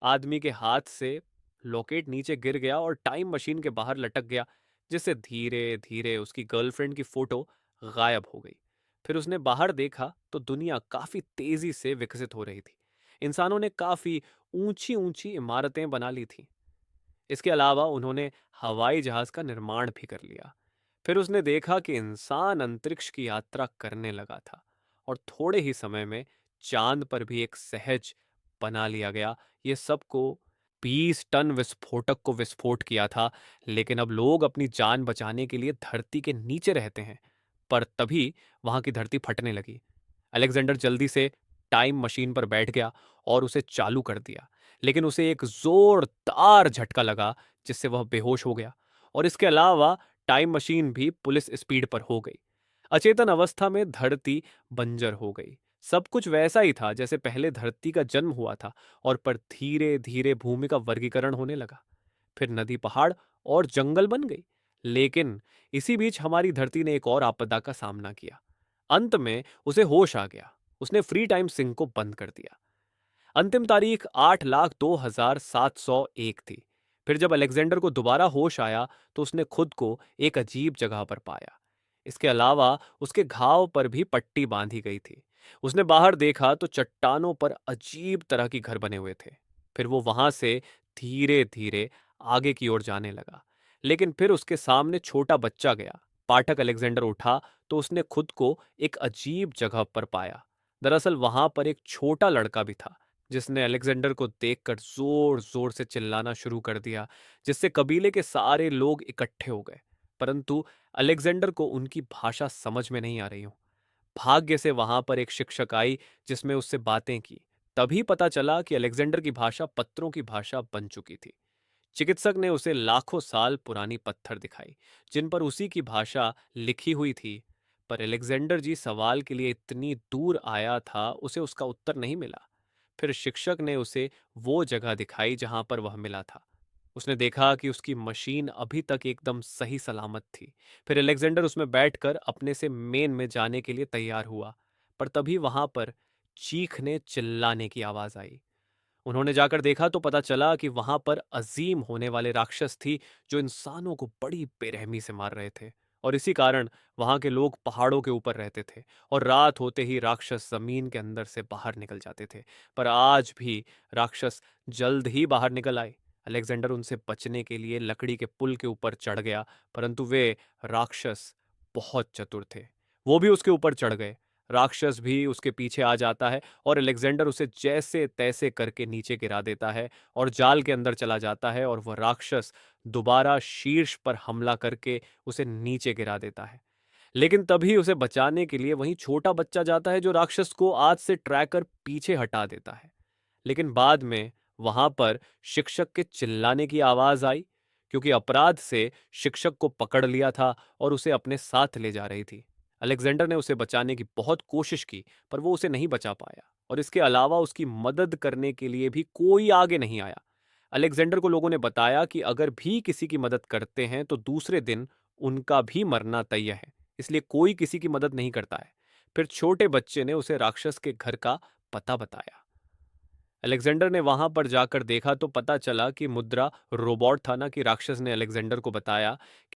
आदमी के हाथ से लॉकेट नीचे गिर गया और टाइम मशीन के बाहर लटक गया, जिससे धीरे धीरे उसकी गर्लफ्रेंड की फोटो गायब हो गई। फिर उसने बाहर देखा तो दुनिया काफी तेजी से विकसित हो रही थी। इंसानों ने काफी ऊंची ऊंची इमारतें बना ली थी। इसके अलावा उन्होंने हवाई जहाज का निर्माण भी कर लिया। फिर उसने देखा कि इंसान अंतरिक्ष की यात्रा करने लगा था और थोड़े ही समय में चांद पर भी एक सहज बना लिया गया। ये सबको 20 टन विस्फोटक को विस्फोट किया था। लेकिन अब लोग अपनी जान बचाने के लिए धरती के नीचे रहते हैं। पर तभी वहां की धरती फटने लगी। अलेक्जेंडर जल्दी से टाइम मशीन पर बैठ गया और उसे चालू कर दिया। लेकिन उसे एक जोरदार झटका लगा, जिससे वह बेहोश हो गया। और इसके अलावा टाइम मशीन भी पुलिस स्पीड पर हो गई। अचेतन अवस्था में धरती बंजर हो गई। सब कुछ वैसा ही था जैसे पहले धरती का जन्म हुआ था। और पर धीरे धीरे भूमि का वर्गीकरण होने लगा। फिर नदी, पहाड़ और जंगल बन गई। लेकिन इसी बीच हमारी धरती ने एक और आपदा का सामना किया। अंत में उसे होश आ गया। उसने फ्री टाइम सिंह को बंद कर दिया। अंतिम तारीख 8,02,701 थी। फिर जब अलेक्जेंडर को दोबारा होश आया तो उसने खुद को एक अजीब जगह पर पाया। इसके अलावा उसके घाव पर भी पट्टी बांधी गई थी। उसने बाहर देखा तो चट्टानों पर अजीब तरह की घर बने हुए थे। फिर वो वहां से धीरे धीरे आगे की ओर जाने लगा। लेकिन फिर उसके सामने छोटा बच्चा गया। पाठक अलेक्जेंडर उठा तो उसने खुद को एक अजीब जगह पर पाया। दरअसल वहां पर एक छोटा लड़का भी था, जिसने अलेक्जेंडर को देखकर जोर जोर से चिल्लाना शुरू कर दिया, जिससे कबीले के सारे लोग इकट्ठे हो गए। परंतु अलेक्जेंडर को उनकी भाषा समझ में नहीं आ रही हो। भाग्य से वहां पर एक शिक्षक आई, जिसमें उससे बातें की। तभी पता चला कि अलेक्जेंडर की भाषा पत्रों की भाषा बन चुकी थी। चिकित्सक ने उसे लाखों साल पुरानी पत्थर दिखाई, जिन पर उसी की भाषा लिखी हुई थी। पर अलेक्जेंडर जी सवाल के लिए इतनी दूर आया था, उसे उसका उत्तर नहीं मिला। फिर शिक्षक ने उसे वो जगह दिखाई जहां पर वह मिला था। उसने देखा कि उसकी मशीन अभी तक एकदम सही सलामत थी। फिर अलेक्जेंडर उसमें बैठकर अपने से मेन में जाने के लिए तैयार हुआ। पर तभी वहां पर चीखने चिल्लाने की आवाज आई। उन्होंने जाकर देखा तो पता चला कि वहां पर अजीम होने वाले राक्षस थी, जो इंसानों को बड़ी बेरहमी से मार रहे थे। और इसी कारण वहां के लोग पहाड़ों के ऊपर रहते थे और रात होते ही राक्षस जमीन के अंदर से बाहर निकल जाते थे। पर आज भी राक्षस जल्द ही बाहर निकल आए। अलेक्जेंडर उनसे बचने के लिए लकड़ी के पुल के ऊपर चढ़ गया, परंतु वे राक्षस बहुत चतुर थे। वो भी उसके ऊपर चढ़ गए। राक्षस भी उसके पीछे आ जाता है और अलेक्जेंडर उसे जैसे तैसे करके नीचे गिरा देता है और जाल के अंदर चला जाता है। और वह राक्षस दोबारा शीर्ष पर हमला करके उसे नीचे गिरा देता है। लेकिन तभी उसे बचाने के लिए वहीं छोटा बच्चा जाता है, जो राक्षस को आज से ट्रैकर पीछे हटा देता है। लेकिन बाद में वहां पर शिक्षक के चिल्लाने की आवाज आई, क्योंकि अपराध से शिक्षक को पकड़ लिया था और उसे अपने साथ ले जा रही थी। अलेक्जेंडर ने उसे बचाने की बहुत कोशिश की, पर वो उसे नहीं बचा पाया और इसके अलावा उसकी मदद करने के लिए भी कोई आगे नहीं आया। अलेक्जेंडर को लोगों ने बताया कि अगर भी किसी की मदद करते हैं तो दूसरे दिन उनका भी मरना तय है, इसलिए कोई किसी की मदद नहीं करता है। फिर छोटे बच्चे ने उसे राक्षस के घर का पता बताया। अलेक्जेंडर ने वहां पर जाकर देखा तो पता चला कि मुद्रा रोबोट था, ना कि राक्षस ने अलेक्जेंडर को बताया